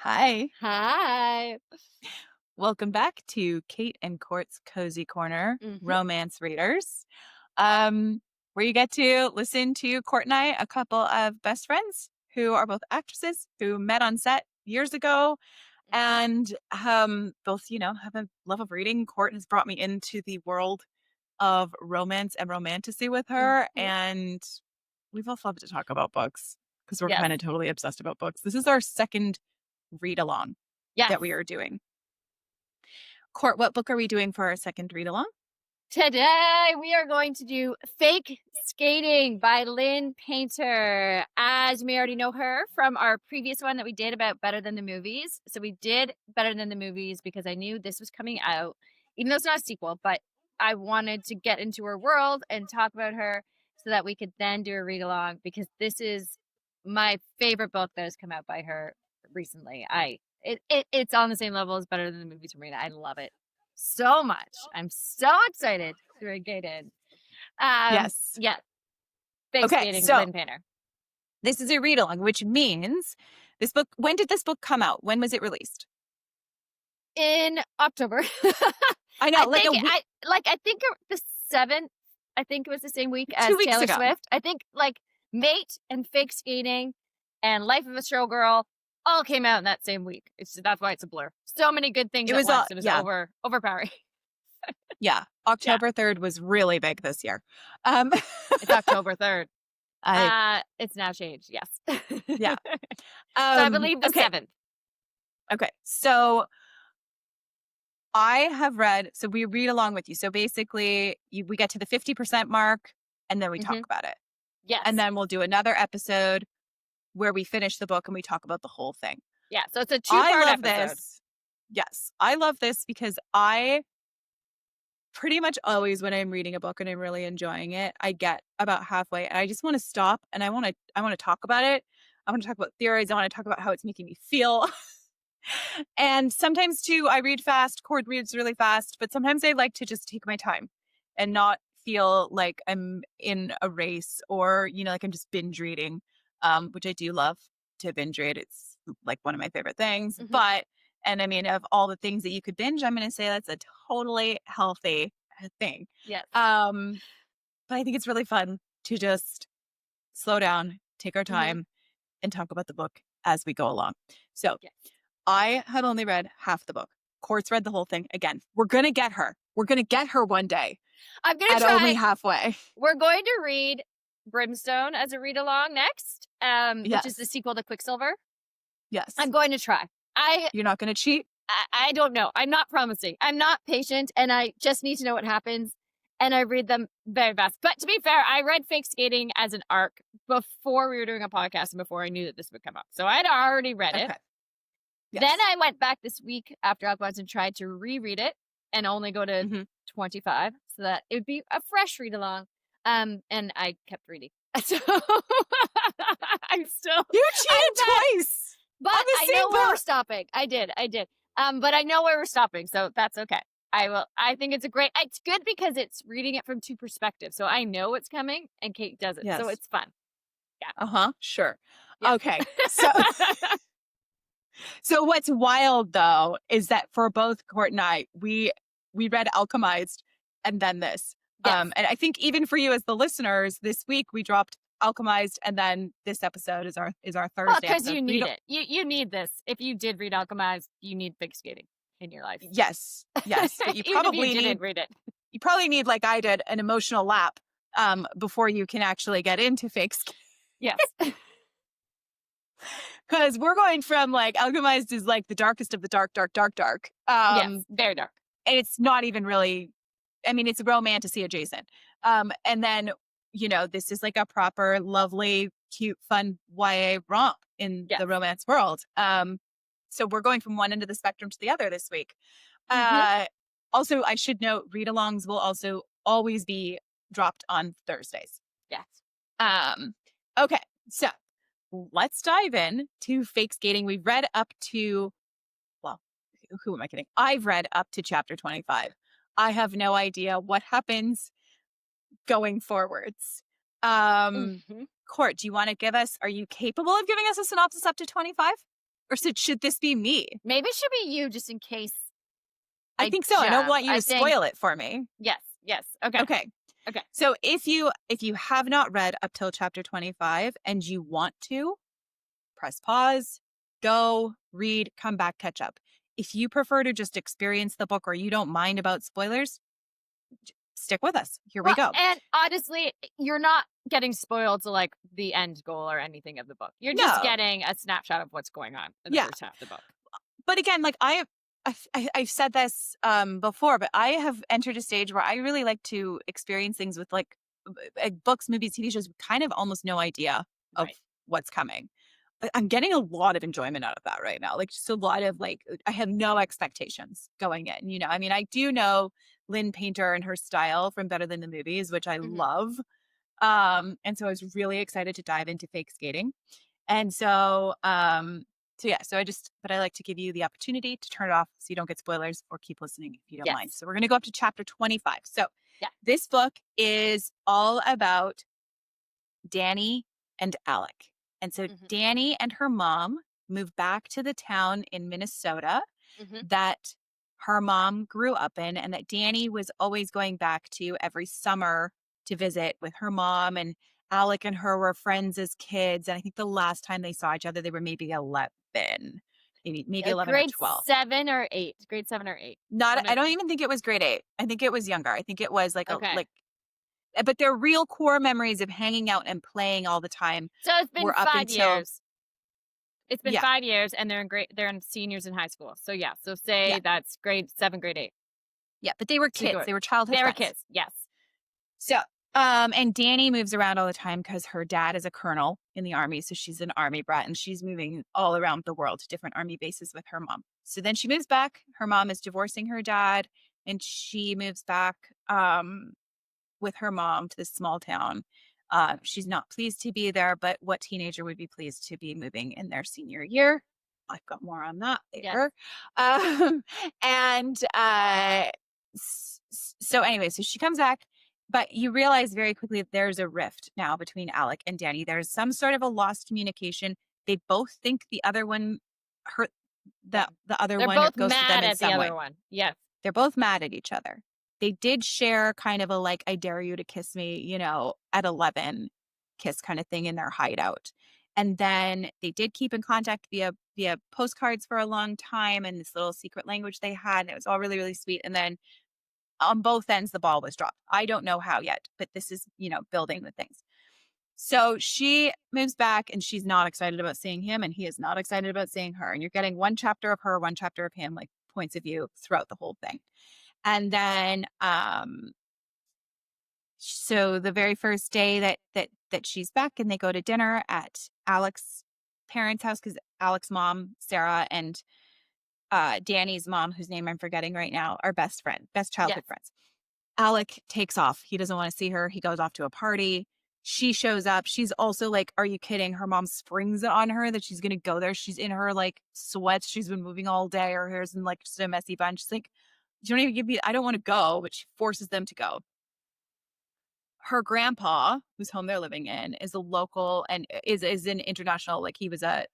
Hi. Hi. Welcome back to Kate and Court's Cozy Corner, Mhm. Romance Readers, where you get to listen to Court and I, a couple of best friends who are both actresses who met on set years ago and both, have a love of reading. Court has brought me into the world of romance and romantasy with her, Mhm. and we both love to talk about books because we're Yes. kind of totally obsessed about books. This is our second read along Yes. that we are doing. Court, what book are we doing for our second read along? Today we are going to do Fake Skating by Lynn Painter. As you may already know her from our previous one that we did about Better Than the Movies. So we did Better Than the Movies because I knew this was coming out, even though it's not a sequel, but I wanted to get into her world and talk about her so that we could then do a read along because this is my favorite book that has come out by her recently. It's on the same level as Better Than the Movies for me. I love it so much. I'm so excited to get in. Yes. Yeah, fake Okay, skating, so Lynn Painter. this is a read along, which means this book, when did this book come out? When was it released? In October. I know, I like think a week, I think the 7th, I think it was the same week as 2 weeks Taylor ago. Swift. I think like Mate and Fake Skating and Life of a Showgirl all came out in that same week. That's why it's a blur. So many good things It at was, once. It was yeah, overpowering. yeah. Yeah, October 3rd was really big this year. Um, it's October 3rd. I, It's now changed, yes. yeah. So I believe the Okay, 7th. okay. So I have read, so we read along with you. So basically, we get to the 50% mark and then we talk Mhm. about it. And Yes. then we'll do another episode where we finish the book and we talk about the whole thing. Yeah, so it's a I two-part love episode. this. Yes, I love this because I pretty much always when I'm reading a book and I'm really enjoying it, I get about halfway and I just want to stop and I want to talk about it. I want to talk about theories. I want to talk about how it's making me feel. And sometimes too, I read fast. Cord reads really fast, but sometimes I like to just take my time and not feel like I'm in a race or like I'm just binge reading, which I do love to binge read. It's like one of my favorite things. Mhm. But and I mean, of all the things that you could binge, I'm going to say that's a totally healthy thing. Yes. Um, but I think it's really fun to just slow down, take our Mhm. time, and talk about the book as we go along. So Yes. I have only read half the book. Court's read the whole thing. Again, we're going to get her. We're going to get her one day I'm gonna at only try halfway. we're going to read Brimstone as a read-along next, which is the Yes. sequel to Quicksilver. Yes. I'm going to try. I You're not going to cheat? I don't know. I'm not promising. I'm not patient, and I just need to know what happens, and I read them very fast. But to be fair, I read Fake Skating as an arc before we were doing a podcast and before I knew that this would come up. So I'd already read it. Okay. Then Yes. I went back this week after Alchemist and tried to reread it and only go to Hmm. 25 so that it would be a fresh read along. And I kept reading. So I'm still, You I'm cheated bad, twice but on the I same know where we're book. stopping. I did. But I know where we're stopping. So that's okay. I think it's good because it's reading it from two perspectives. So I know what's coming and Kate does it. So Yes. it's fun. Yeah. Uh-huh. Sure. Yeah. Okay. So what's wild though is that for both Court and I, we read Alchemized and then this. Yes. And I think even for you as the listeners, this week we dropped Alchemized and then this episode is our Well, Thursday because episode. you need it. You need this. If you did read Alchemized, you need figure skating in your life. Yes. Yes. But Even if you didn't read it. you probably need, like I did, an emotional lap before you can actually get into fake Yes. because we're going from like Alchemized is like the darkest of the dark, dark, dark, dark. Yes. Very dark. And it's not even really, I mean, it's romantasy adjacent. And then, this is like a proper, lovely, cute, fun YA romp in Yes. the romance world. So we're going from one end of the spectrum to the other this week. Mhm. Also, I should note, read-alongs will also always be dropped on Thursdays. Yes. Um, okay, so let's dive in to fake skating. We've read up to, well, who am I kidding? I've read up to chapter 25. I have no idea what happens going forwards. Mhm. Court, do you want to are you capable of giving us a synopsis up to 25? Or should this be me? Maybe it should be you just in case I I think so. I don't jump. want you I to think spoil it for me. yes, yes. Okay. Okay. Okay. So if you have not read up till chapter 25 and you want to, press pause, go, read, come back, catch up. If you prefer to just experience the book or you don't mind about spoilers, stick with us. Here we Well, go. and honestly, you're not getting spoiled to like the end goal or anything of the book. You're just No. getting a snapshot of what's going on in the Yeah. first half of the book. But again, like I've said this before, but I have entered a stage where I really like to experience things with books, movies, TV shows, with kind of almost no idea of Right. what's coming. I'm getting a lot of enjoyment out of that right now. Like just a lot of I have no expectations going in. I mean, I do know Lynn Painter and her style from Better Than the Movies, which I Hmm. love. And so I was really excited to dive into fake skating. And but I like to give you the opportunity to turn it off so you don't get spoilers or keep listening if you don't mind. Yes. So we're going to go up to chapter 25. So Yeah. this book is all about Danny and Alec. And so Hmm. Danny and her mom moved back to the town in Minnesota Hmm. that her mom grew up in and that Danny was always going back to every summer to visit with her mom. And Alec and her were friends as kids. And I think the last time they saw each other, they were maybe 11, maybe 11 or Grade 12. 7 or 8. Grade 7 or 8. Not, One I of, don't even think it was grade 8. I think it was younger. I think it was okay. but their real core memories of hanging out and playing all the time So it's been were up five until, years. It's been yeah, 5 years, and they're in seniors in high school. So yeah. So yeah, say that's grade 7, grade 8. yeah. But they were So you kids. go. They were childhood They were friends. kids. Yes. So, and Danny moves around all the time because her dad is a colonel in the army. So she's an army brat and she's moving all around the world to different army bases with her mom. So then she moves back. Her mom is divorcing her dad and she moves back with her mom to this small town. She's not pleased to be there, but what teenager would be pleased to be moving in their senior year? I've got more on that Yes. later. Um, and so anyway, so she comes back, but you realize very quickly that there's a rift now between Alec and Danny. There's some sort of a lost communication. They both think the other one hurt Yeah. the other They're one or both goes to them mad in at the some way. other one. Yes. They're both mad at each other. They did share kind of a I dare you to kiss me, at 11 kiss kind of thing in their hideout. And then they did keep in contact via postcards for a long time and this little secret language they had. And it was all really, really sweet. And then on both ends, the ball was dropped. I don't know how yet, but this is, building the things. So she moves back and she's not excited about seeing him and he is not excited about seeing her. And you're getting one chapter of her, one chapter of him, like points of view throughout the whole thing. And then so the very first day that she's back and they go to dinner at Alex's parents' house because Alex's mom, Sarah, and Danny's mom, whose name I'm forgetting right now, are best Yes. childhood friends. Alec takes off. He doesn't want to see her. He goes off to a party. She shows up. She's also like, are you kidding? Her mom springs it on her that she's going to go there. She's in her sweats. She's been moving all day. Her hair's in just a messy bun. She's like, you don't even give me, I don't want to go, but she forces them to go. Her grandpa, whose home they're living in, is a local and is an international, he was a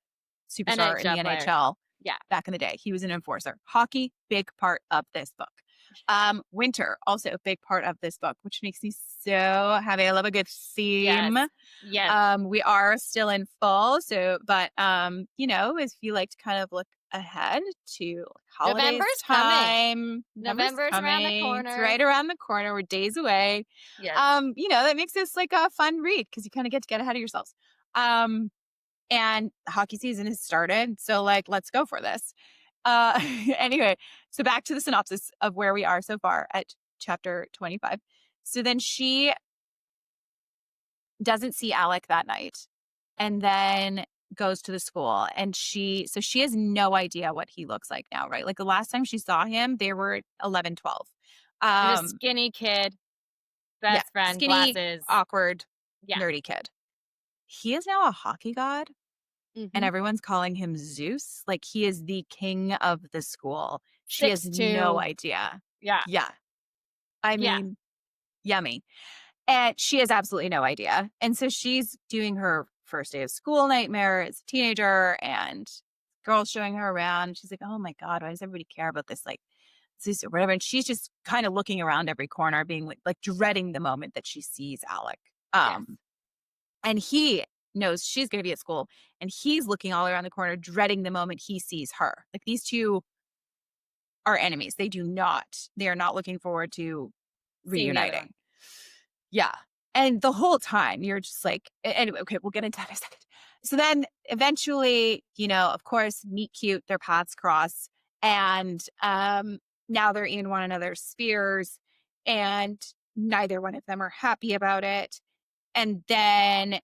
superstar in the NHL player. NHL Yeah. back in the day. He was an enforcer. Hockey, big part of this book. Winter, also a big part of this book, which makes me so happy. I love a good theme. Yes. Yes. We are still in fall, but if you like to kind of look ahead to holidays November's coming. time, November's around the coming. It's corner. right around the corner. We're days away. Yes. That makes this like a fun read because you kind of get ahead of yourselves. And hockey season has started, so let's go for this. Anyway, so back to the synopsis of where we are so far at chapter 25. So then she doesn't see Alec that night and then goes to the school and she has no idea what he looks like now, right? Like the last time she saw him, they were 11, 12. He's a skinny kid, Yeah, best friend, skinny, glasses. awkward, Yeah. nerdy kid. He is now a hockey god and Mm-hmm. everyone's calling him Zeus. Like he is the king of the school. She has 6'2". no idea. Yeah. Yeah. I Yeah. mean, yummy. And she has absolutely no idea. And so she's doing her first day of school nightmare as a teenager and girl's showing her around. She's like, "Oh my god, why does everybody care about this, like, this or whatever?" And she's just kinda looking around every corner, being like dreading the moment that she sees Alec. Yes. And he knows she's gonna be at school, and he's looking all around the corner, dreading the moment he sees her. Like, these 2 are enemies. They are not looking forward to Seeing the other one. reuniting. Yeah. And the whole time you're just like anyway, okay, we'll get into that in a second. So then eventually, of course, meet cute, their paths cross, and now they're in one another's spheres, and neither one of them are happy about it. And then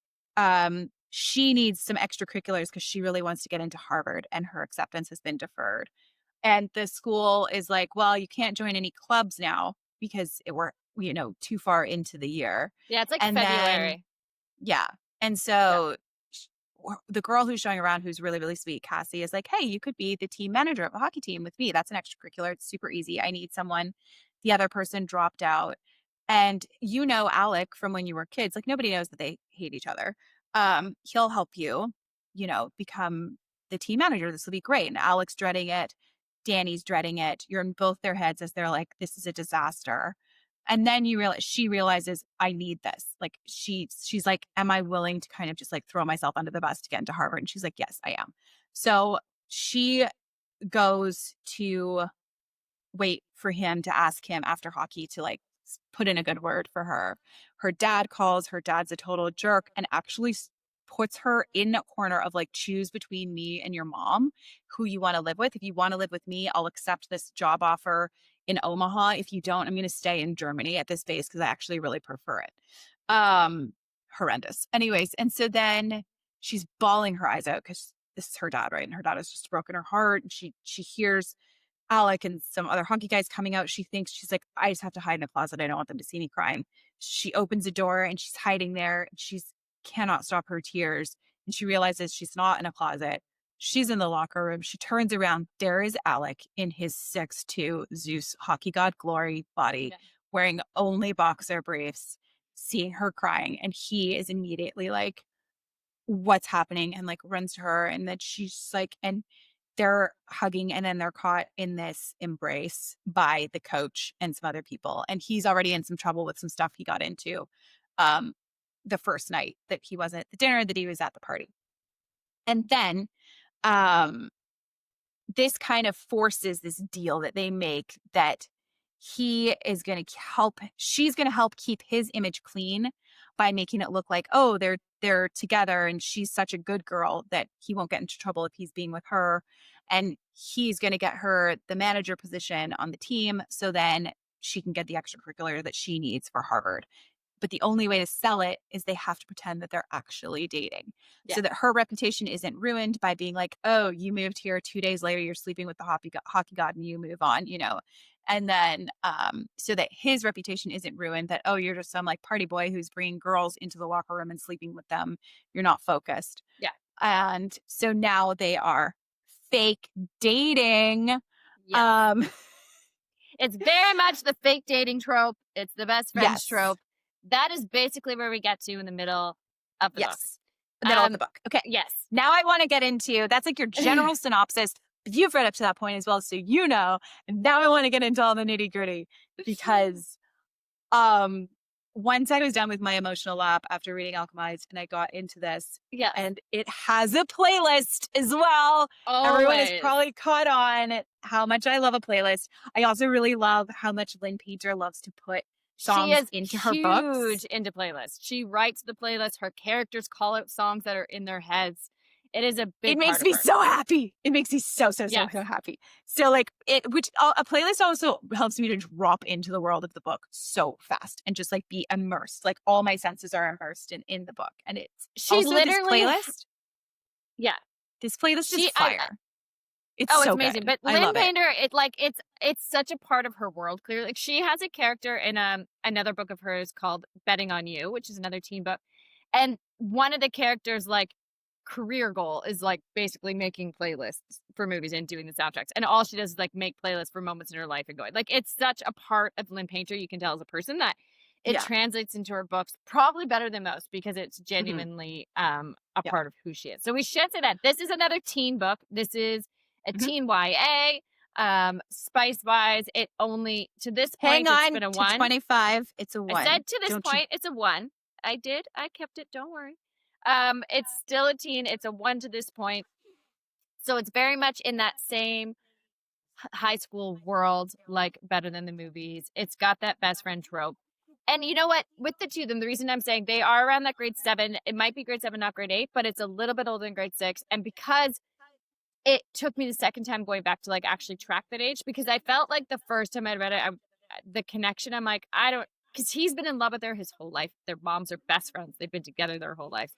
she needs some extracurriculars because she really wants to get into Harvard and her acceptance has been deferred. And the school is like, well, you can't join any clubs now because we're, too far into the year. Yeah, it's like And then, February. yeah. And Yeah. so the girl who's showing around, who's really, really sweet, Cassie, is like, hey, you could be the team manager of a hockey team with me. That's an extracurricular. It's super easy. I need someone. The other person dropped out. And Alec from when you were kids, like nobody knows that they hate each other. He'll help you, become the team manager. This will be great. And Alec's dreading it. Danny's dreading it. You're in both their heads as they're like, this is a disaster. And then she realizes I need this. Like she's like, am I willing to kind of just like throw myself under the bus to get into Harvard? And she's like, yes, I am. So she goes to wait for him to ask him after hockey to like put in a good word for her. Her dad calls, her dad's a total jerk and actually puts her in a corner of like, choose between me and your mom, who you want to live with. If you want to live with me, I'll accept this job offer in Omaha. If you don't, I'm going to stay in Germany at this base because I actually really prefer it. Horrendous. Anyways, and so then she's bawling her eyes out because this is her dad, right? And her dad has just broken her heart. And she hears Alec and some other hockey guys coming out. She's like, I just have to hide in a closet. I don't want them to see me crying. She opens a door and she's hiding there. She's cannot stop her tears. And she realizes she's not in a closet. She's in the locker room. She turns around. There is Alec in his 6'2" Zeus hockey god glory body, Yeah. wearing only boxer briefs, seeing her crying. And he is immediately like, what's happening? And like runs to her. And then she's like, and they're hugging and then they're caught in this embrace by the coach and some other people. And he's already in some trouble with some stuff he got into um, the first night that he wasn't at the dinner, that he was at the party. And then um, this kind of forces this deal that they make that she's going to help keep his image clean by making it look like, oh, they're together and she's such a good girl that he won't get into trouble if he's being with her. And he's going to get her the manager position on the team so then she can get the extracurricular that she needs for Harvard. But the only way to sell it is they have to pretend that they're actually dating Yeah. so that her reputation isn't ruined by being like, oh, you moved here 2 days later, you're sleeping with the hockey god and you move on. And then so that his reputation isn't ruined that, oh, you're just some like party boy who's bringing girls into the locker room and sleeping with them. You're not focused. Yeah. And so now they are fake dating. Yes. Um, It's very much the fake dating trope. It's the best friends yes. trope. That is basically where we get to in the middle of the book. Yes. The middle of the book. Okay. Yes. Now I want to get into that's like your general synopsis. But you've read up to that point as well, so you know. And now I want to get into all the nitty gritty because um once I was done with my emotional lap after reading Alchemized and I got into this, Yes. and it has a playlist as well. Everyone is Always. probably caught on how much I love a playlist. I also really love how much Lynn Painter loves to put She songs is into her books. huge into playlists. She writes the playlist. Her characters call out songs that are in their heads. It is a big It makes part me of her. so happy. It makes me so Yes. happy. So like a playlist also helps me to drop into the world of the book so fast and just like be immersed. Like all my senses are immersed in the book. And it's She also literally this playlist is She fire. It's it's so amazing. good. But I Lynn love it. Painter, it's such a part of her world, clearly. Like she has a character in another book of hers called Betting on You, which is another teen book. And one of the characters' like career goal is like basically making playlists for movies and doing the soundtracks. And all she does is like make playlists for moments in her life and going. Like it's such a part of Lynn Painter, you can tell as a person that it Yeah. translates into her books probably better than most because it's Mhm. genuinely a Yeah. part of who she is. So we should say that this is another teen book. This is a Mhm. teen YA. Spice wise, it only to this Hang point it's on been a to one. 25. It's a I said 1. to this Don't you point it's a one. I did. I kept it. Don't worry. It's still a teen. It's a one to this point. So it's very much in that same high school world, like better than the movies. It's got that best friend trope. And you know what? With the two of them, the reason I'm saying they are around that grade seven, it might be grade seven, not grade eight, but it's a little bit older than grade six. And because it took me the second time going back to like actually track that age, because I felt like the first time I read it, the connection, I'm like, I don't, because he's been in love with her his whole life. Their moms are best friends. They've been together their whole life.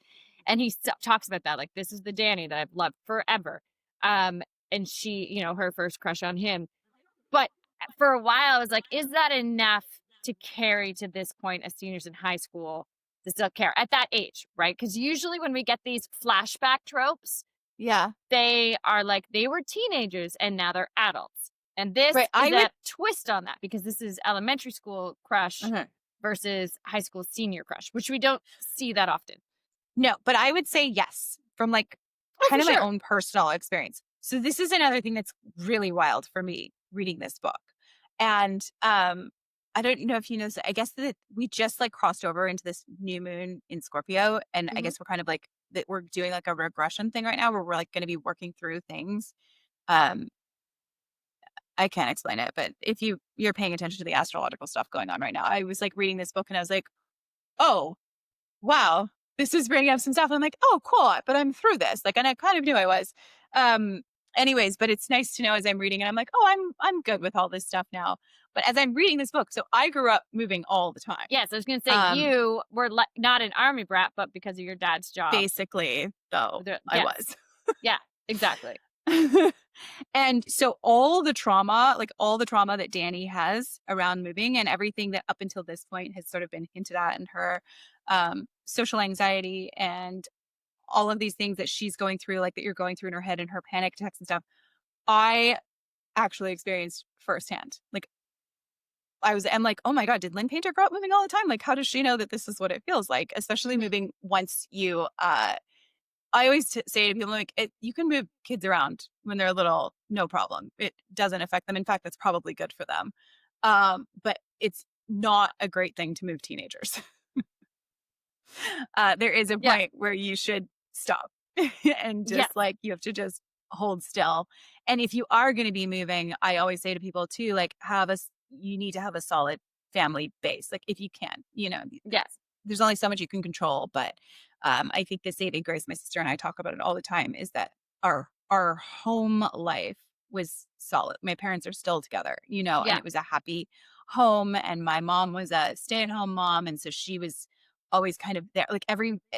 And he talks about that. Like, this is the Danny that I've loved forever. Um, and she, her first crush on him. But for a while, I was like, is that enough to carry to this point as seniors in high school to still care at that age, right? Because usually when we get these flashback tropes, Yeah. they are like they were teenagers and now they're adults. And this Right, is I would a twist on that because this is elementary school crush Mhm. versus high school senior crush, which we don't see that often. No, but I would say yes from, like, Oh, kind for of my sure. own personal experience. So this is another thing that's really wild for me reading this book. And, I don't know if you know, I guess that we just, like, crossed over into this new moon in Scorpio, and I Hmm. guess we're kind of, like that we're doing, like, a regression thing right now where we're, like, gonna be working through things. Um, I can't explain it, but if you're paying attention to the astrological stuff going on right now, I was, like, reading this book and I was like, "Oh, wow, this is bringing up some stuff." I'm like, "Oh, cool, but I'm through this." Like, and I kind of knew I was. Um, anyways, but it's nice to know as I'm reading it, I'm like, "Oh, I'm good with all this stuff now." But as I'm reading this book, so I grew up moving all the time. Yes, I was going to say Um, you were not an army brat, but because of your dad's job. basically, though I Yes. was. Yeah, exactly. And so all the trauma that Danny has around moving and everything that up until this point has sort of been hinted at in her social anxiety and all of these things that she's going through, like that you're going through in her head and her panic attacks and stuff, I actually experienced firsthand. Like I'm like, oh my God, did Lynn Painter grow up moving all the time? Like, how does she know that this is what it feels like? Especially Hmm. moving once you I always say to people, like, you can move kids around when they're little, no problem. It doesn't affect them. In fact, that's probably good for them. But it's not a great thing to move teenagers. There is a Yeah. point where you should stop and Yes. just like you have to just hold still. And if you are going to be moving, I always say to people too, like, you need to have a solid family base. Like, if you can, Yes. there's only so much you can control. But I think the saving grace, my sister and I talk about it all the time, is that our home life was solid. My parents are still together, and Yeah. it was a happy home. And my mom was a stay-at-home mom, and so she was always kind of there. Like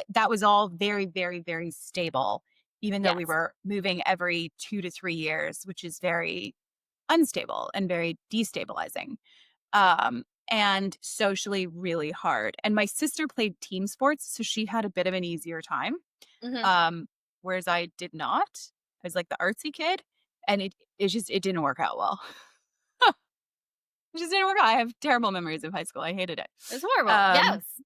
that was all very, very, very stable, even though we Yes. were moving every 2 to 3 years, which is very unstable and very destabilizing. And socially really hard. And my sister played team sports, so she had a bit of an easier time. Hmm. Um, whereas I did not. I was like the artsy kid, and it didn't work out well. It just didn't work out. I have terrible memories of high school. I hated it. It's horrible. Um, Yes.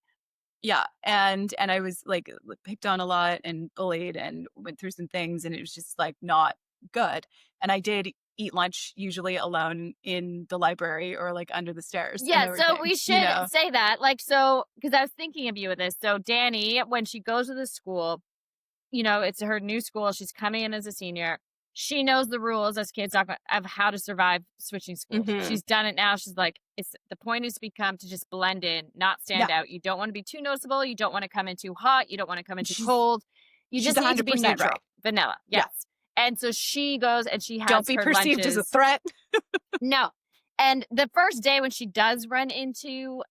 yeah, and I was like picked on a lot and bullied and went through some things, and it was just like not good. And I did eat lunch usually alone in the library or like under the stairs, and Yeah, there were so we things, should say that, like, so because I was thinking of you with this. So Danny, when she goes to the school, it's her new school. She's coming in as a senior. She knows the rules as kids of how to survive switching schools. Mhm. She's done it now. She's like, it's the point is become to just blend in, not Yeah, stand out. You don't want to be too noticeable. You don't want to come in too hot. You don't want to come in too she's cold. You she's just need to be 100% neutral, right. vanilla. Yeah, Yes. And so she goes and she don't has be her perceived as a lunches. threat. No. And the first day when she does run into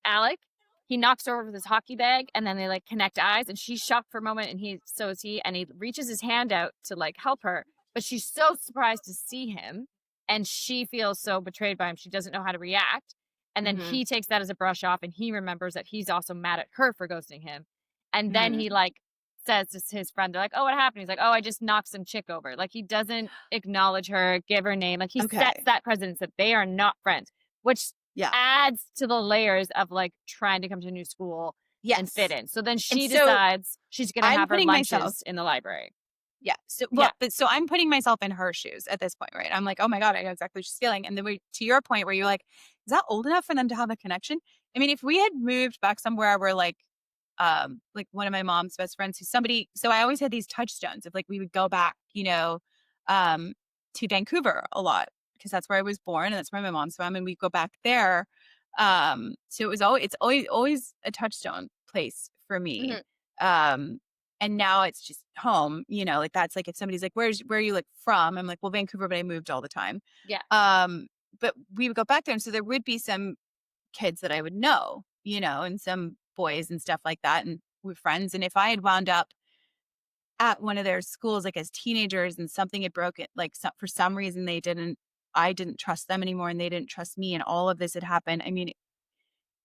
Alec, he knocks her over with his hockey bag and then they like connect eyes and she's shocked for a moment and so is he and he reaches his hand out to like help her, but she's so surprised to see him and she feels so betrayed by him. She doesn't know how to react. And then Mhm, he takes that as a brush off and he remembers that he's also mad at her for ghosting him. And then he mhm. like says to his friend, they're like, "Oh, what happened?" He's like, "Oh, I just knocked some chick over." Like he doesn't acknowledge her, give her name. Like he sets Okay. that precedence that they are not friends, which Yeah. adds to the layers of, like, trying to come to a new school and fit Yes. in. So then And she so decides she's gonna I'm have her putting myself lunches in the library. yeah. So Yeah, well, but so I'm putting myself in her shoes at this point, right? I'm like, "Oh my god, I know exactly what she's feeling." And then to your point where you're like, "Is that old enough for them to have a connection?" I mean, if we had moved back somewhere where like one of my mom's best friends who's somebody so I always had these touchstones of like we would go back, um, to Vancouver a lot because that's where I was born and that's where my mom's from, and we go back there. So it's always a touchstone place for me. mhm, Um, and now it's just home, like that's like if somebody's like, where are you like from? I'm like, well, Vancouver, but I moved all the time. yeah, Um, but we would go back there. And so there would be some kids that I would know, and some boys and stuff like that. And with friends. And if I had wound up at one of their schools, like as teenagers and something had broken, like for some reason I didn't trust them anymore and they didn't trust me and all of this had happened. I mean,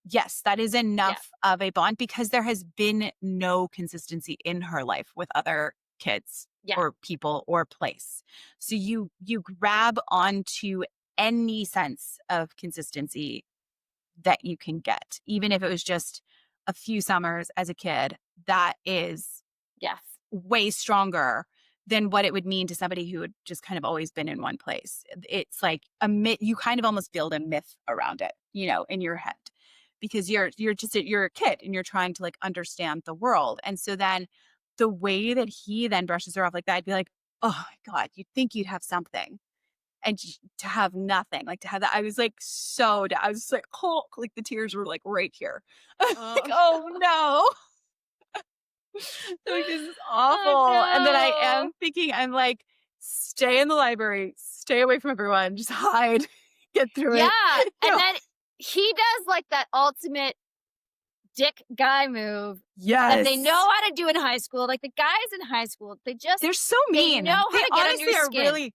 yes, that is yeah, enough of a bond because there has been no consistency in her life with other kids yeah, or people or place. So you grab onto any sense of consistency that you can get, even if it was just a few summers as a kid, that is yes, way stronger than what it would mean to somebody who had just kind of always been in one place. It's like a myth. You kind of almost build a myth around it, in your head because you're a kid and you're trying to like understand the world. And so then the way that he then brushes her off like that, I'd be like, oh my God, you'd think you'd have something. And to have nothing, like to have that, I was like I was just like, oh, like the tears were like right here. Like, oh, oh no. Like, this is oh awful, and then I no. am thinking, I'm like, "Stay in the library, stay away from everyone, just hide, get through it." Yeah, You and know? then he does, like, that ultimate dick guy move that they know Yes. how to do in high school. Like, the guys in high school, They're so they know mean. how They to get under honestly your are skin. really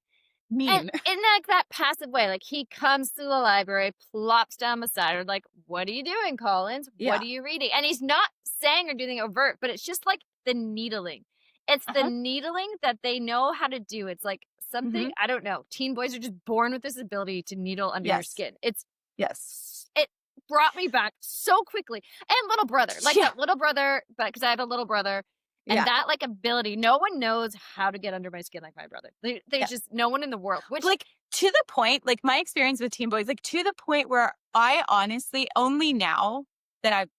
And mean. in, like, that passive way, like, he comes to the library, plops down beside her, like, "What are you doing, Collins? What Yeah. are you reading?" And he's not saying or doing overt, but it's just, like, the needling. It's the Uh-huh. needling that they know how to do. It's, like, something Mhm. I don't know. Teen boys are just born with this ability to needle under your Yes. skin. Yes. It brought me back so quickly. And little brother, like, Yeah. that little brother, but because I have a little brother, and Yeah. that, like, ability, no one knows how to get under my skin like my brother. There's Yeah. just no one in the world, which Like, to the point like, my experience with teen boys, like, to the point where I honestly only now that I've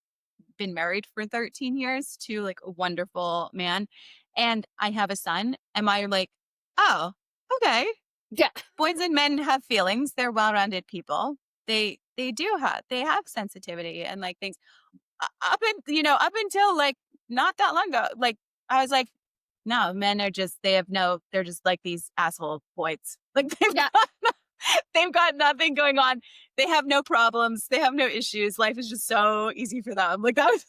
been married for 13 years to like a wonderful man and I have a son, am I like, oh, okay. yeah. Boys and men have feelings. They're well-rounded people. They have sensitivity and like things up until like not that long ago. Like I was like, no, men are just they're just like these asshole boys. Like Yeah, they've got nothing going on. They have no problems. They have no issues. Life is just so easy for them. Like that was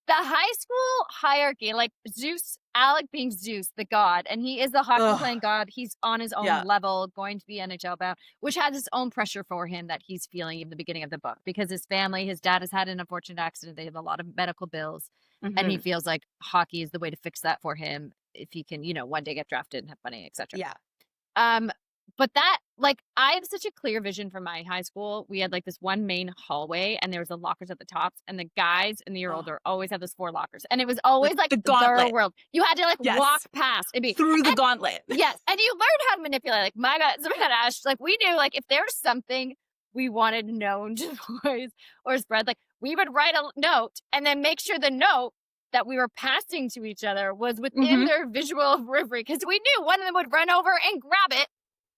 the high school hierarchy, like Zeus, Alec being Zeus, the god, and he is the hockey ugh. playing god. He's on his own Yeah. level, going to be NHL bound, which has its own pressure for him that he's feeling in the beginning of the book because his family, his dad has had an unfortunate accident. They have a lot of medical bills, and he Mhm. feels like hockey is the way to fix that for him if he can, one day get drafted and have money, etc. Yeah. Um, but that like, I have such a clear vision from my high school. We had, like, this one main hallway, and there was the lockers at the tops, and the guys in the year Oh, older always had those 4 lockers, and it was always, like, the their gauntlet. world. You had to, like, walk Yes. past and be Through the and gauntlet. yes, and you learned how to manipulate, like, my god, somebody got Ash, like, we knew, like, if there was something we wanted known to boys or spread, like, we would write a note and then make sure the note that we were passing to each other was within Mhm. their visual periphery because we knew one of them would run over and grab it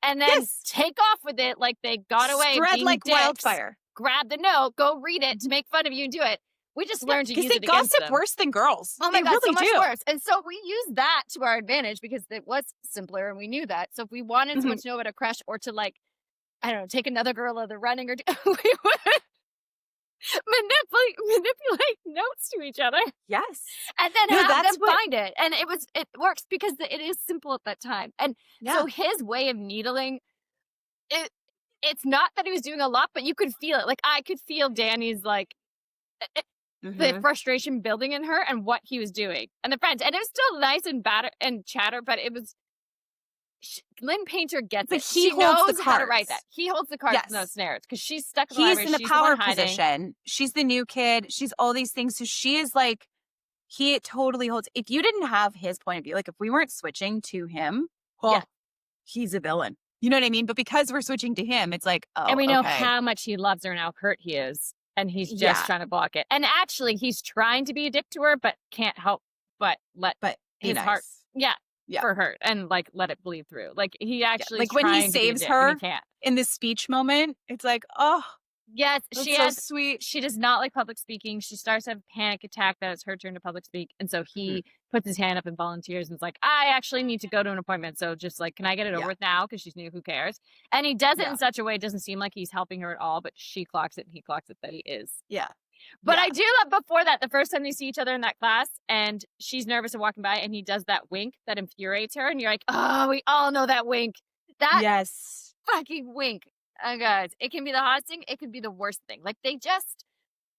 and then Yes. take off with it like they got away Spread being like dicks, wildfire. grab the note, go read it to make fun of you and do it. We just Yeah, learned to because use they it against gossip them. worse than girls. Oh my They god, so really much do. worse. And so we used that to our advantage because it was simpler and we knew that. So if we wanted someone Mhm. to know about a crush or to like, I don't know, take another girl out the running or we would manipulate notes to each other Yes. and then No, have them that's what find it. And it works because it is simple at that time. And so yeah. his way of needling it it's not that he was doing a lot, but you could feel it. Like, I could feel Danny's, like, the Mhm. frustration building in her and what he was doing, and the friends, and it was still nice and batter and chatter, but it was Lynn Painter gets But it. he She holds the knows how to write that. cards. He holds the cards in those Yes. snares because she's stuck in the He's library. in the She's the one power hiding. position. She's the new kid. She's all these things. So she is like, he totally holds. If you didn't have his point of view, like if we weren't switching to him, Yeah. oh, he's a villain. You know what I mean? But because we're switching to him, it's like, And oh, we know okay. how much he loves her and how hurt he is. And he's just Yeah. trying to block it. And actually, he's trying to be a dick to her, but can't help but let But be his heart, nice. yeah, Yeah. for her and like let it bleed through. Like he Yeah. actually is Like when he trying to be a saves dick and he her can't. in the speech moment, it's like, oh, Yes, that's so sweet. she does not like public speaking. She starts to have a panic attack that it's her turn to public speak. And so Mhm. he puts his hand up and volunteers and is like, I actually need to go to an appointment. So just like, can I get it over Yeah. with now? Because she's new, who cares? And he does it Yeah. in such a way, it doesn't seem like he's helping her at all, but she clocks it and he clocks it that he is. Yeah. But Yeah. I do love before that, the first time they see each other in that class and she's nervous and walking by and he does that wink that infuriates her. And you're like, oh, we all know that wink. That Yes. fucking wink. Oh, guys, it can be the hottest thing. It can be the worst thing. Like they just,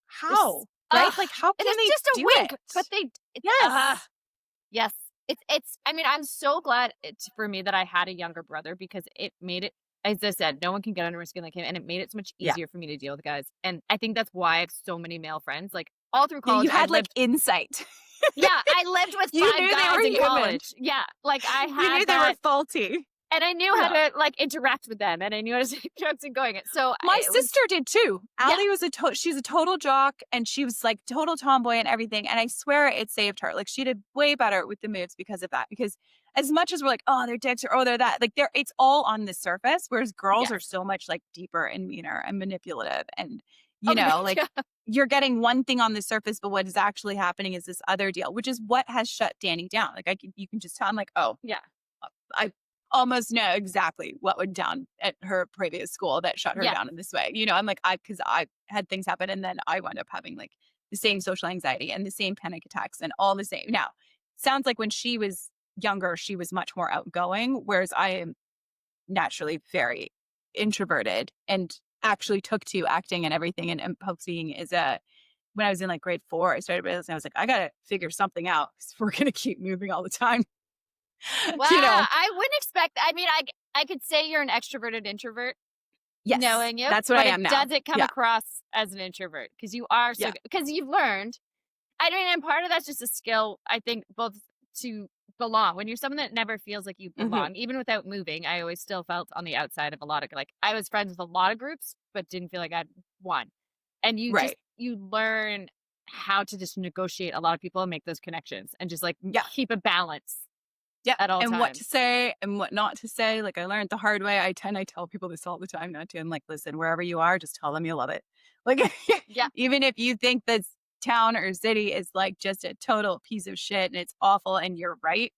How? Right? Like, how it can is they just a do wink, it? but they, Yes. yes, it's. I mean, I'm so glad it's for me that I had a younger brother because it made it. As I said, no one can get under my skin like him, and it made it so much Yeah. easier for me to deal with guys. And I think that's why I have so many male friends. Like all through Yeah, college, you I had like lived. insight. Yeah, I lived with You 5 knew they guys were in human. college. Yeah, like I You had knew they were that. faulty. And I knew how Yeah. to like interact with them, and I knew how to take jokes and going it. So My it was, sister did too. yeah, Allie was she's a total jock and she was like total tomboy and everything. And I swear it saved her. Like she did way better with the moves because of that. Because as much as we're like, oh, they're dicks or oh, they're that, like it's all on the surface. Whereas girls are yes, so much like deeper and meaner and manipulative. And, okay, like yeah, you're getting one thing on the surface, but what is actually happening is this other deal, which is what has shut Danny down. Like you can just tell, I'm like, oh, yeah, I almost know exactly what went down at her previous school that shut her yeah. down in this way. I'm like, because I had things happen and then I wound up having like the same social anxiety and the same panic attacks and all the same. Now, sounds like when she was younger, she was much more outgoing, whereas I am naturally very introverted and actually took to acting and everything and public speaking is when I was in like grade 4, I started realizing I was like, I gotta figure something out. 'Cause we're gonna keep moving all the time. Well, you know, I wouldn't expect. I mean, I could say you're an extroverted introvert, Yes, knowing you, that's what I but it am now. doesn't come Yeah, across as an introvert because you are so yeah. good. Because you've learned. I mean, and part of that's just a skill. I think both to belong. When you're someone that never feels like you Mhm. belong, even without moving, I always still felt on the outside of a lot of like I was friends with a lot of groups, but didn't feel like I had one. And Right. you learn how to just negotiate a lot of people and make those connections and just like Yeah, keep a balance yeah, at all and what to times. say and what not to say, like, I learned the hard way. I tell people this all the time not to. I'm like, "Listen, wherever you are, just tell them you love it." Like, Yeah. even if you think this town or city is, like, just a total piece of shit and it's awful and you're right,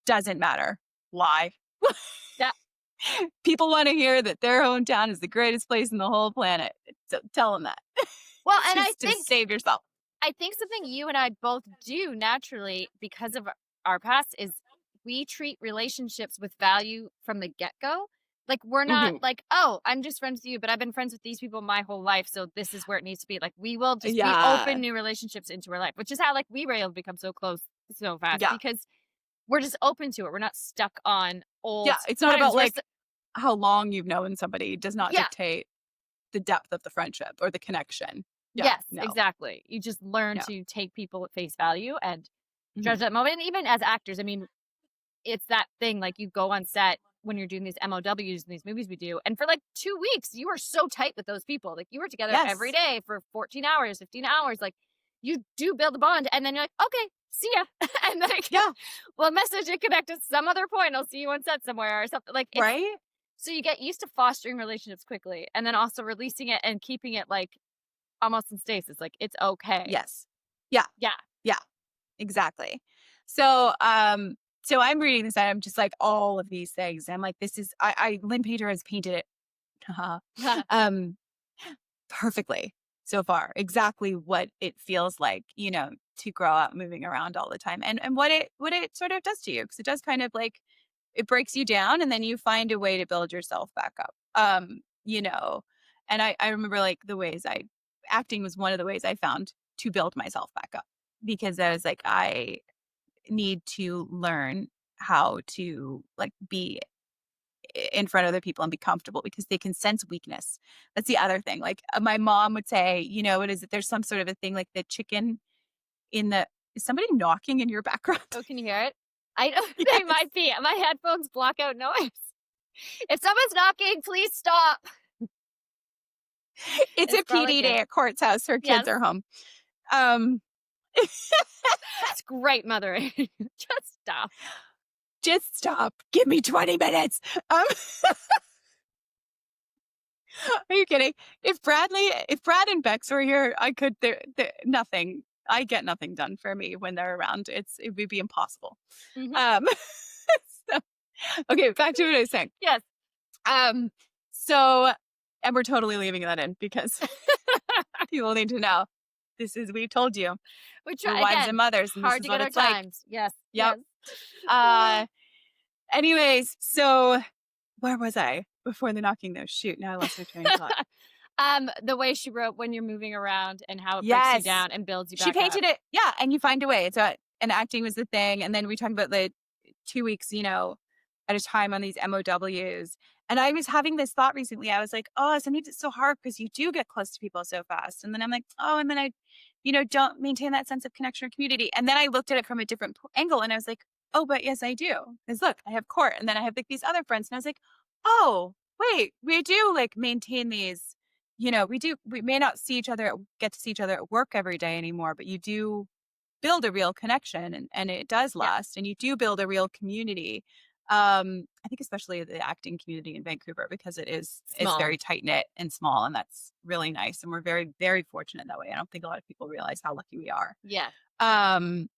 doesn't matter. Lie. Yeah. People wanna hear that their hometown is the greatest place in the whole planet, so tell them that. Well, and Just to save yourself. I think something you and I both do naturally because of our past is we treat relationships with value from the get-go. Like we're not Mhm. like, "Oh, I'm just friends with you, but I've been friends with these people my whole life, so this is where it needs to be." Like we open Yeah. new relationships into our life, which is how like we were able to become so close so fast Yeah. because we're just open to it. We're not stuck on old Yeah, it's not patterns. about, like, how long you've known somebody does not Yeah. dictate the depth of the friendship or the connection. Yeah, Yes, no, exactly. You just learn no. to take people at face value and Mhm. judge that moment. And even as actors, I mean, it's that thing, like, you go on set when you're doing these MOWs and these movies we do, and for, like, 2 weeks, you are so tight with those people, like, you were together every Yes. day for 14 hours, 15 hours, like, you do build a bond, and then you're like, "Okay, see ya," and, like, Yeah, we'll message and connect at some other point, I'll see you on set somewhere or something, like, it's right? so you get used to fostering relationships quickly, and then also releasing it and keeping it, like, almost in stasis, like, it's okay. Yes. Yeah, Yeah. yeah, exactly. So I'm reading this and I'm just like, all of these things. I'm like, this is Lynn Painter has painted it um perfectly so far. Exactly what it feels like, to grow up moving around all the time and what it sort of does to you. Because it does kind of like it breaks you down and then you find a way to build yourself back up. And I remember like the ways acting was one of the ways I found to build myself back up because I was like, I need to learn how to like be in front of other people and be comfortable because they can sense weakness. That's the other thing. Like my mom would say, what is it? There's some sort of a thing like the chicken in the is somebody knocking in your background? Oh, can you hear it? I know they Yes. might be. My headphones block out noise. If someone's knocking, please stop. It's It's a probably PD day kids. at Court's house. Her kids Yes, are home. Um, it's great mothering. Just stop. just stop. Give me 20 minutes. Um, are you kidding? If Brad and Bex were here, I could, nothing. I get nothing done for me when they're around. It would be impossible. Mhm. Um, so, okay, back to what I was saying. Yes. Um, so, and we're totally leaving that in because people need to know we told you, We we're try wives and again. mothers, and this Hard is to what get our it's like. times. Yes. Yep. Yes. Uh, anyways, so where was I before the knocking though? Shoot, now I lost my train of thought. The way she wrote when you're moving around and how it breaks you Yes. down and builds you She back up. painted it. Yeah. And you find a way. And acting was the thing. And then we talked about the 2 weeks, at a time on these MOWs. And I was having this thought recently. I was like, oh, sometimes it's so hard because you do get close to people so fast. And then I'm like, oh, and then I, don't maintain that sense of connection or community. And then I looked at it from a different angle and I was like, oh, but yes, I do. Because look, I have Court and then I have like these other friends. And I was like, oh, wait, we do like maintain these, we may not get to see each other at work every day anymore, but you do build a real connection and it does Yeah. last and you do build a real community. I think especially the acting community in Vancouver because it's Small. very tight knit and small and that's really nice and we're very very fortunate that way. I don't think a lot of people realize how lucky we are. Yeah. Um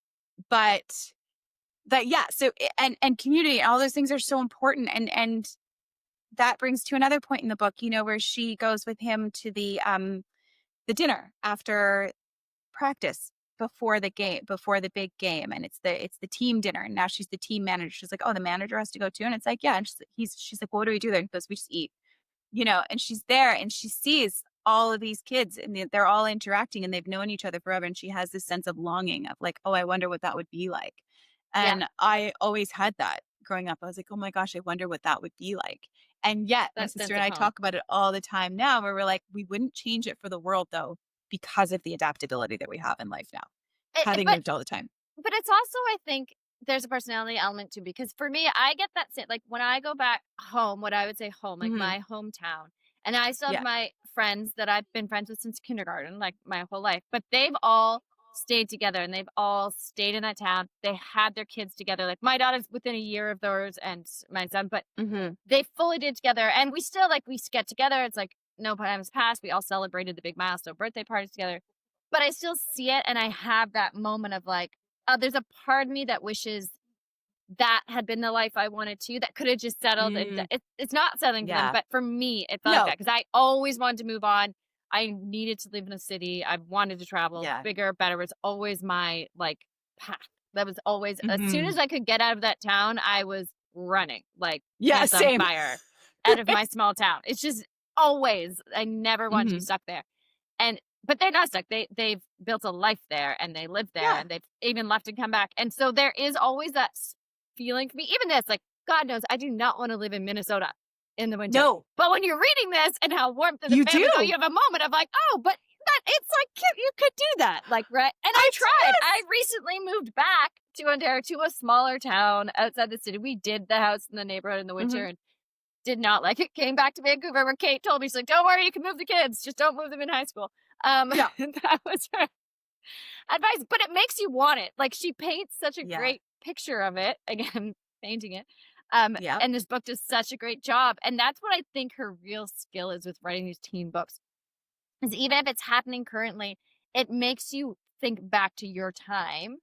but yeah, so and community and all those things are so important and that brings to another point in the book, where she goes with him to the dinner after practice before the big game, and it's the team dinner, and now she's the team manager. She's like, oh, the manager has to go too, and it's like, yeah, and she's like, well, what do we do there? And he goes, we just eat, and she's there and she sees all of these kids and they're all interacting and they've known each other forever, and she has this sense of longing of like, oh, I wonder what that would be like. Yeah. And I always had that growing up. I was like, oh my gosh, I wonder what that would be like. And yet my That sister sense and of I home. talk about it all the time now, where we're like, we wouldn't change it for the world though, because of the adaptability that we have in life now, having But moved all the time. it's also, I think there's a personality element too, because for me, I get that like when I go back home, what I would say home, like Hmm. my hometown, and I still have Yeah. my friends that I've been friends with since kindergarten, like my whole life, but they've all stayed together and they've all stayed in that town. They had their kids together. Like my daughter's within a year of theirs and my son, but Hmm. they fully did together. And we still like, we get together. It's like no time has passed. We all celebrated the big milestone birthday parties together, but I still see it. And I have that moment of like, there's a part of me that wishes that had been the life I wanted to, that could have just settled. And Mm, it's not settling for them, yeah. but for me, it felt like No. that because I always wanted to move on. I needed to live in a city. I wanted to travel Yeah. bigger, better. Was always my like path. That was always as soon Hmm. as I could get out of that town, I was running like Yeah. pants on Same. fire out of my small town. It's just always I never want to be Hmm. stuck there. And but they're not stuck. They've built a life there and they live there Yeah. and they've even left and come back. And so there is always that feeling for me. Even this, like God knows, I do not want to live in Minnesota in the winter. No, But when you're reading this and how warmth of the you family go, you do. have a moment of like, oh, but that it's like you could do that, like right. And I It's tried. I yes. recently moved back to Ontario to a smaller town outside the city. We did the house in the neighborhood in the winter Hmm. and did not like it. Came back to Vancouver where Kate told me, she's like, don't worry, you can move the kids. Just don't move them in high school. Yeah. That was her advice, but it makes you want it. Like she paints such a Yeah. great picture of it. Again, painting it. Yeah. And this book does such a great job. And that's what I think her real skill is with writing these teen books. Is even if it's happening currently, it makes you think back to your time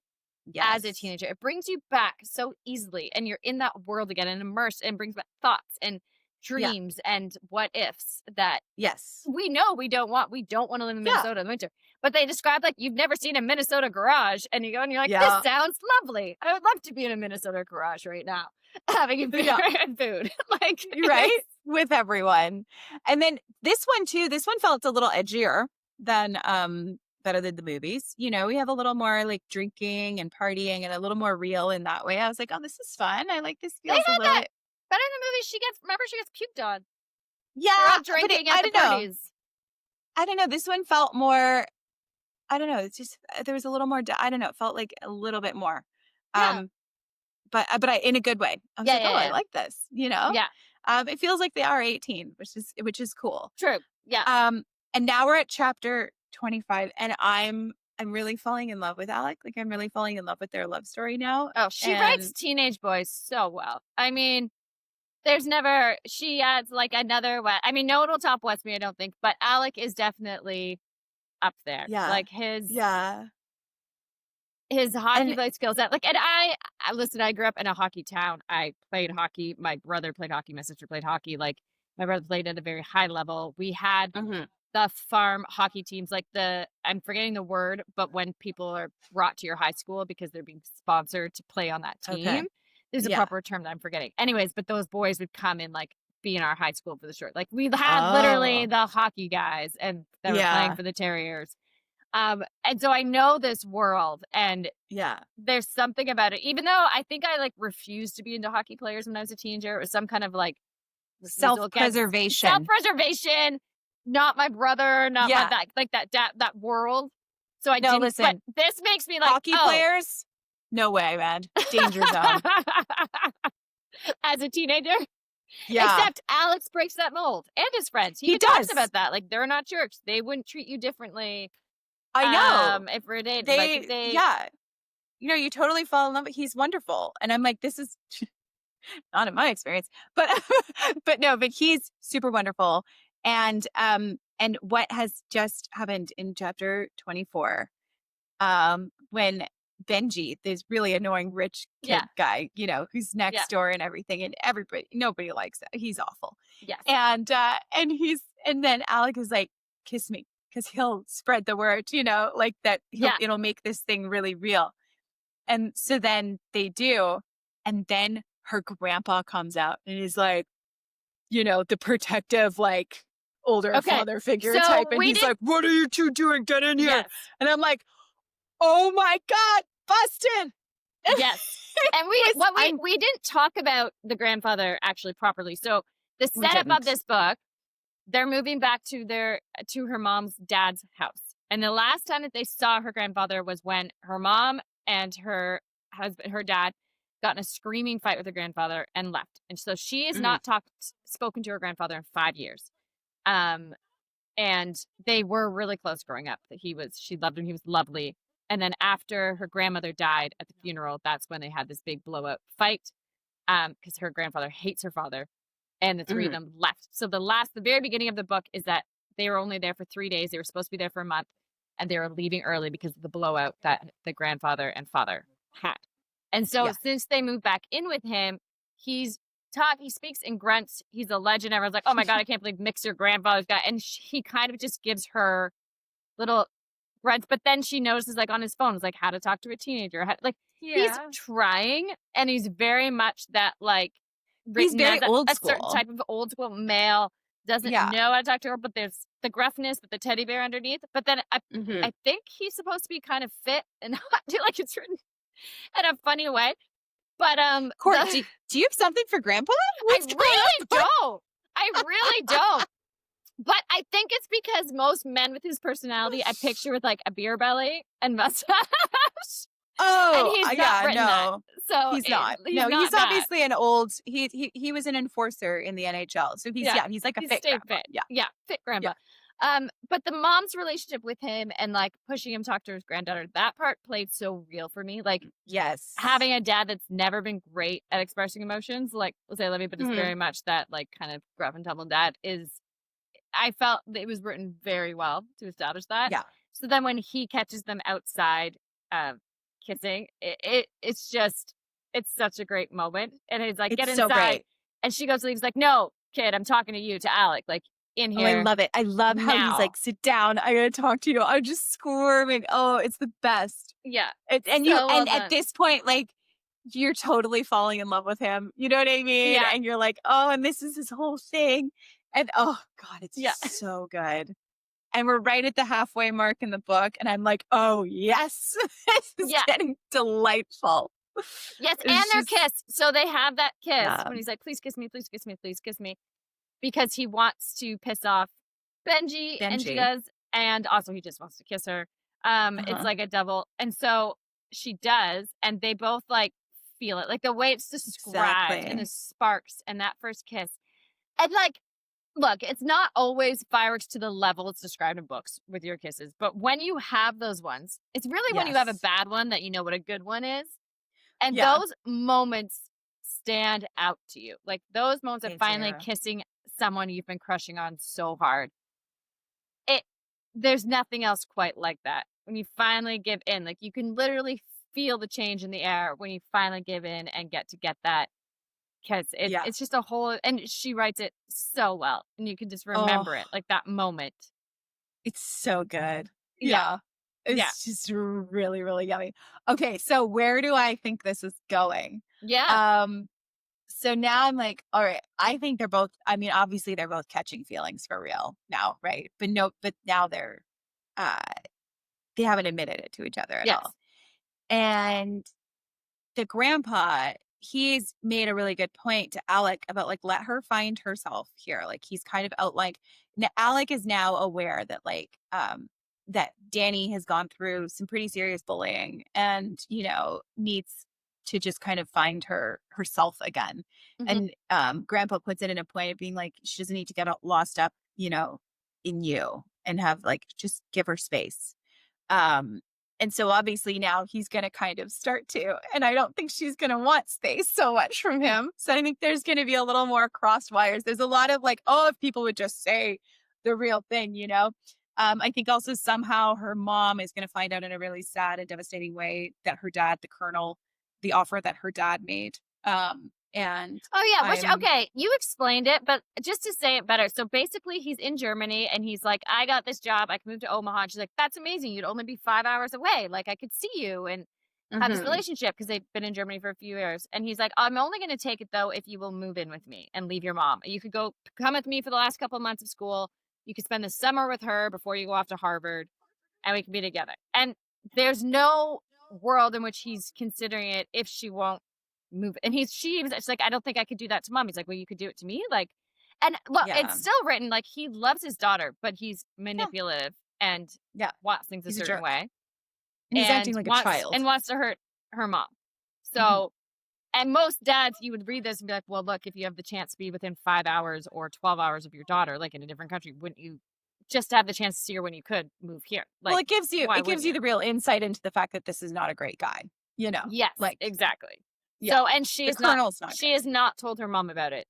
as a Yes. teenager. It brings you back so easily and you're in that world again and immersed and brings back thoughts and Yeah. dreams and what ifs that Yes. we know we don't want. We don't want to live in Yeah. Minnesota in the winter. But they describe like you've never seen a Minnesota garage and you go and you're like, this Yeah. sounds lovely. I would love to be in a Minnesota garage right now having a beer Yeah. and food. Like Right? With everyone. And then this one too, this one felt a little edgier than better than the movies. We have a little more like drinking and partying and a little more real in that way. I was like, oh, this is fun. I like this they feels a had little that bit better in the remember she gets puked on. They're Yeah, all but drinking at I the don't know. parties. I don't know. This one felt more. I don't know. It's just there was a little more. I don't know. It felt like a little bit more. Yeah. Um, but I in a good way. I was Yeah, like, yeah, oh, I yeah. like this. You know. Yeah. It feels like they are 18, which is cool. True. Yeah. Um, and now we're at chapter 25, and I'm really falling in love with Alec. Like I'm really falling in love with their love story now. Oh, she writes And teenage boys so well. I mean, there's never she adds like another I mean, no one will top Westby, I don't think, but Alec is definitely up there. yeah, Like his yeah, his hockey and play skills that like and I listen, I grew up in a hockey town. I played hockey. My brother played hockey. My sister played hockey. Like my brother played at a very high level. We had mhm, the farm hockey teams, like I'm forgetting the word, but when people are brought to your high school because they're being sponsored to play on that okay, team, there's a yeah. proper term that I'm forgetting. Anyways, but those boys would come and like be in our high school for the short. Like we had literally Oh, the hockey guys and that were playing yeah, for the Terriers. And so I know this world and yeah. there's something about it. Even though I think I like refused to be into hockey players when I was a teenager, it was some kind of like refusal against Self-preservation. self-preservation, not my brother, not my Yeah. that world. So I No, didn't but listen, this makes me like, hockey "Oh." players, no way, man. Danger zone. As a teenager. Yeah, Except Alex breaks that mold and his friends. He he even talks does. about that. Like they're not jerks. They wouldn't treat you differently I know. if we're dating. Like if They they yeah. You totally fall in love. He's wonderful. And I'm like, this is not in my experience, but but no, but he's super wonderful. And what has just happened in chapter 24, when Benji, this really annoying rich yeah, kid guy, who's yeah, next door and everything, and nobody likes that. He's awful. yes. And then Alec is like, kiss me, because he'll spread the word, like that Yeah. it'll make this thing really real. And so then they do. And then her grandpa comes out and he's like, the protective, like older Okay. father figure type. So And we he's did like, what are you two doing? Get in here. yes. And I'm like, oh my God, busted. Yes. And we didn't talk about the grandfather actually properly. So the We setup of didn't. this book, they're moving back to her mom's dad's house. And the last time that they saw her grandfather was when her mom and her dad got in a screaming fight with her grandfather and left. And so she has Mhm. not spoken to her grandfather in 5 years. Um and they were really close growing up. That she loved him, he was lovely. And then after her grandmother died at the funeral, that's when they had this big blowout fight. Because her grandfather hates her father, and the three of Mhm. them left. So the very beginning of the book is that they were only there for 3 days. They were supposed to be there for a month, and they were leaving early because of the blowout that the grandfather and father had. And so Yeah. since they moved back in with him, he's he speaks in grunts. He's a legend. Everyone's like, oh my God, I can't believe Mixer grandfather's got, and he kind of just gives her little grunts, but then she notices like on his phone, it's like how to talk to a teenager. Like he's Yeah. trying and he's very much that like He's written very as old a certain school. type of old school male, doesn't Yeah. know how to talk to her, but there's the gruffness with the teddy bear underneath. But then Mhm. I think he's supposed to be kind of fit and not do like it's written in a funny way. But Court, do you have something for grandpa? I What's going really on? don't. I really don't. But I think it's because most men with his personality, I picture with like a beer belly and mustache, and Oh, he's not yeah, written that. no. So He's not. he's No, he's not that. obviously an old he was an enforcer in the NHL. So Yeah, he's like a he's fit stayed grandpa. fit. Yeah. Yeah, fit Yeah. grandpa. But the mom's relationship with him and like pushing him to talk to his granddaughter, that part played so real for me. Like Yes. having a dad that's never been great at expressing emotions, like will say love me, but it's Mhm. very much that like kind of gruff and tumble dad is I felt that it was written very well to establish that. Yeah. So then when he catches them outside, kissing, it's such a great moment. And he's like, It's get so inside. great. And she goes, leaves like, no, kid, I'm talking to you, to Alec, like in Oh, I here love it. I love how he's now. like, sit down. I gotta talk to you. I'm just squirming. Oh, it's the best. Yeah. And So well at done. this point, like, you're totally falling in love with him. You know what I mean? Yeah. And you're like, oh, and this is his whole thing. And oh God, it's Yeah. just so good. And we're right at the halfway mark in the book, and I'm like, oh yes, this is Yeah. getting delightful. Yes, and It's their just kiss. So they have that kiss yeah, when he's like, "Please kiss me, please kiss me, please kiss me," because he wants to piss off Benji, and she Benji. does, and also he just wants to kiss her. It's Uh-huh. like a double, and so she does, and they both, like, feel it, like, the way it's described and the Exactly. sparks and that first kiss, and, like, look, it's not always fireworks to the level it's described in books with your kisses, but when you have those ones, it's really when you have a Yes. bad one that you know what a good one is, and Yeah, those moments stand out to you. Like, those moments of they finally do. kissing someone you've been crushing on so hard. It there's nothing else quite like that. When you finally give in, like, you can literally feel the change in the air when you finally give in and get that, 'cause Yeah. it's just a whole, and she writes it so well, and you can just Oh, remember it, like, that moment. it's so good. Yeah, Yeah. yeah, It's just really, really yummy. Okay, so where do I think this is going? yeah, Um, so now I'm like, all right, I think they're both I mean, obviously they're both catching feelings for real now, right? But no, but now uh they haven't admitted it to each other at all. yes. And the grandpa, he's made a really good point to Alec about like let her find herself here. Like he's kind of outlined Alec is now aware that that Danny has gone through some pretty serious bullying and, needs to just kind of find herself again. Mhm. And grandpa puts it in a point of being like she doesn't need to get lost up, in you and have like just give her space. Um, and so obviously now he's going to kind of start to, and I don't think she's going to want space so much from him. So I think there's going to be a little more crossed wires. There's a lot of like, oh, if people would just say the real thing. I think also somehow her mom is going to find out in a really sad and devastating way that her dad, the colonel, the offer that her dad made. And Oh, yeah, which I'm, okay, you explained it, but just to say it better, so basically he's in Germany and he's like, "I got this job, I can move to Omaha," and she's like, "That's amazing, you'd only be 5 hours away, like, I could see you and have this Mhm. relationship because 'cause they've been in Germany for a few years, and he's like, "I'm only gonna take it though if you will move in with me and leave your mom. You could come with me for the last couple of months of school, you could spend the summer with her before you go off to Harvard, and we can be together." And there's no world in which he's considering it if she won't move. And she's like, "I don't think I could do that to mom." He's like, "Well, you could do it to me." Like, and look, it's Yeah. still written like he loves his daughter, but he's Yeah. manipulative and Yeah. wants things a He's a certain jerk. way And he's and acting like a wants child. to hurt her mom. Mhm. So, and most dads, you would read this and be like, "Well, look, if you have the chance to be within 5 hours or 12 hours of your daughter, like in a different country, wouldn't you just have the chance to see her when you could move here? Well, Like, why it wouldn't gives you you?" the real insight into the fact that this is not a great guy, Yes, like, exactly. yeah, So, and the colonel's not she good. has not told her mom about it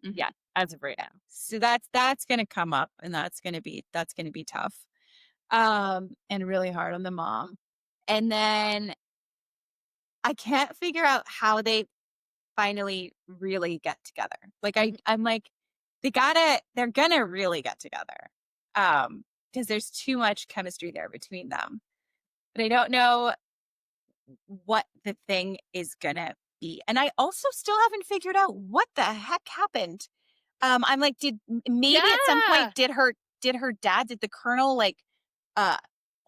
Mhm. yet, as of right Yeah. now. So that's gonna come up and that's gonna be tough, and really hard on the mom. And then I can't figure out how they finally really get together. Like Mhm. I'm like, they're gonna really get together. Because there's too much chemistry there between them. But I don't know what the thing is gonna be. And I also still haven't figured out what the heck happened. I'm like, maybe at some Yeah. point did the colonel like uh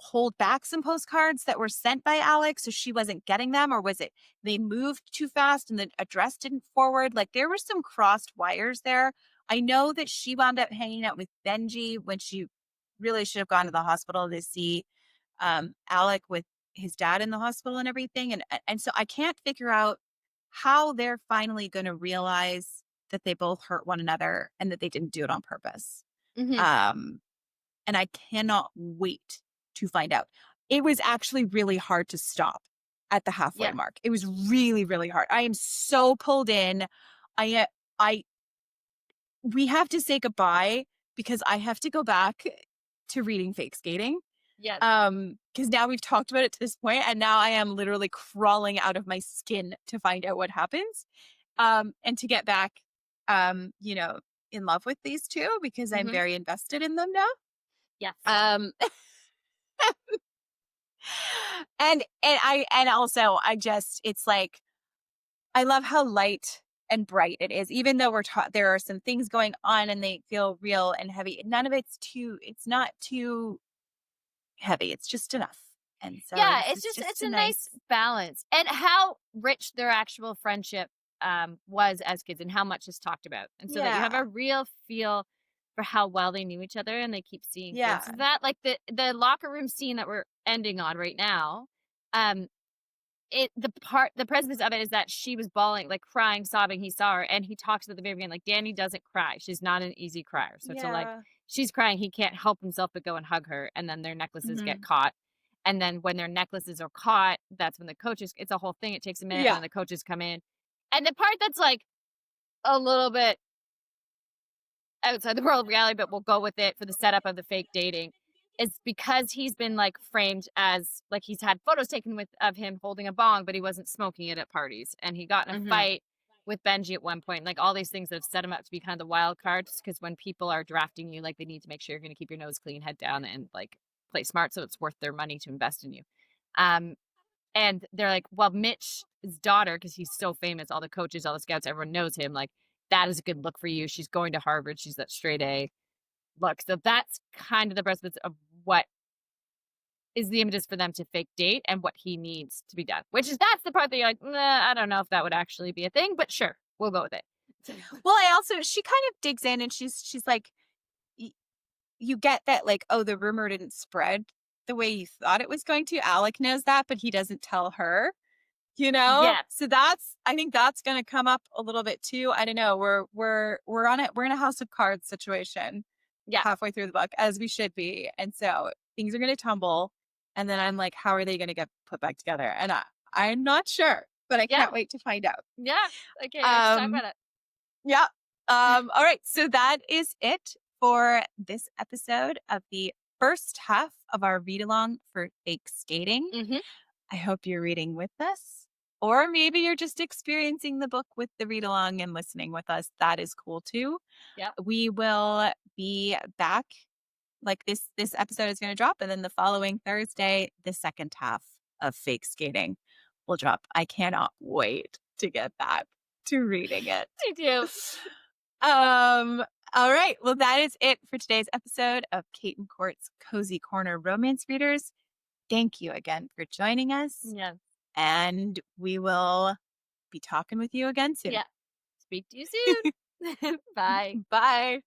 hold back some postcards that were sent by Alex so she wasn't getting them, or was it they moved too fast and the address didn't forward? Like there were some crossed wires there. I know that she wound up hanging out with Benji when she really should have gone to the hospital to see Alec with his dad in the hospital and everything. And so I can't figure out how they're finally going to realize that they both hurt one another and that they didn't do it on purpose. Mhm. Um, and I cannot wait to find out. It was actually really hard to stop at the halfway Yeah. mark. It was really, really hard. I am so pulled in. I we have to say goodbye because I have to go back to reading fake skating. Yes. Because now we've talked about it to this point, and now I am literally crawling out of my skin to find out what happens. And to get back, in love with these two because I'm Mhm. very invested in them now. Yes. Um, and also I just it's like I love how light and bright it is, even though there are some things going on and they feel real and heavy. None of it's not too heavy. It's just enough. And so Yeah, this it's is just just it's a a nice nice. balance. And how rich their actual friendship was as kids and how much is talked about. And so that you have Yeah. a real feel for how well they knew each other and they keep seeing Yeah. glimpses of that. Like the locker room scene that we're ending on right now, um, the precipice of it is that she was bawling, like crying, sobbing, he saw her, and he talks at the very beginning, like, Danny doesn't cry. She's not an easy crier. So to like Yeah. she's crying, he can't help himself but go and hug her, and then their necklaces get Mhm. caught. And then when their necklaces are caught, that's when the coaches it's a whole thing. It takes a minute, and Yeah. then the coaches come in. And the part that's like a little bit outside the world of reality, but we'll go with it for the setup of the fake dating. It's because he's been like framed as like he's had photos taken with of him holding a bong, but he wasn't smoking it at parties. And he got in a Mhm. fight with Benji at one point. Like all these things that have set him up to be kind of the wild cards. Because when people are drafting you, like they need to make sure you're going to keep your nose clean, head down, and like play smart, so it's worth their money to invest in you. Um, and they're like, well, Mitch's daughter, because he's so famous, all the coaches, all the scouts, everyone knows him. Like, that is a good look for you. She's going to Harvard. She's that straight A look. So that's kind of the precipice of what is the impetus for them to fake date and what he needs to be done. Which is that's the part that you're like, nah, I don't know if that would actually be a thing, but sure, we'll go with it. Well, I also she kind of digs in and she's like, y you get that, like, "Oh, the rumor didn't spread the way you thought it was going to." Alec knows that, but he doesn't tell her, you know? Yes. So that's I think that's gonna come up a little bit too. I don't know. We're on it. We're in a house of cards situation Yeah. halfway through the book, as we should be, and so things are gonna tumble, and then I'm like, "How are they gonna get put back together?" And I'm not sure, but I Yeah. can't wait to find out. Yeah. I can't wait to talk Um about it. Yeah. All right. So that is it for this episode of the first half of our read along for fake skating. Hmm. I hope you're reading with us, or maybe you're just experiencing the book with the read along and listening with us. That is cool too. Yep. We will be back. Like this episode is going to drop, and then the following Thursday, the second half of fake skating will drop. I cannot wait to get back to reading it. Me too. Um, all right. Well, that is it for today's episode of Kate and Court's Cozy Corner Romance Readers. Thank you again for joining us, Yeah. and we will be talking with you again soon. Yeah. Speak to you soon. Bye. Bye.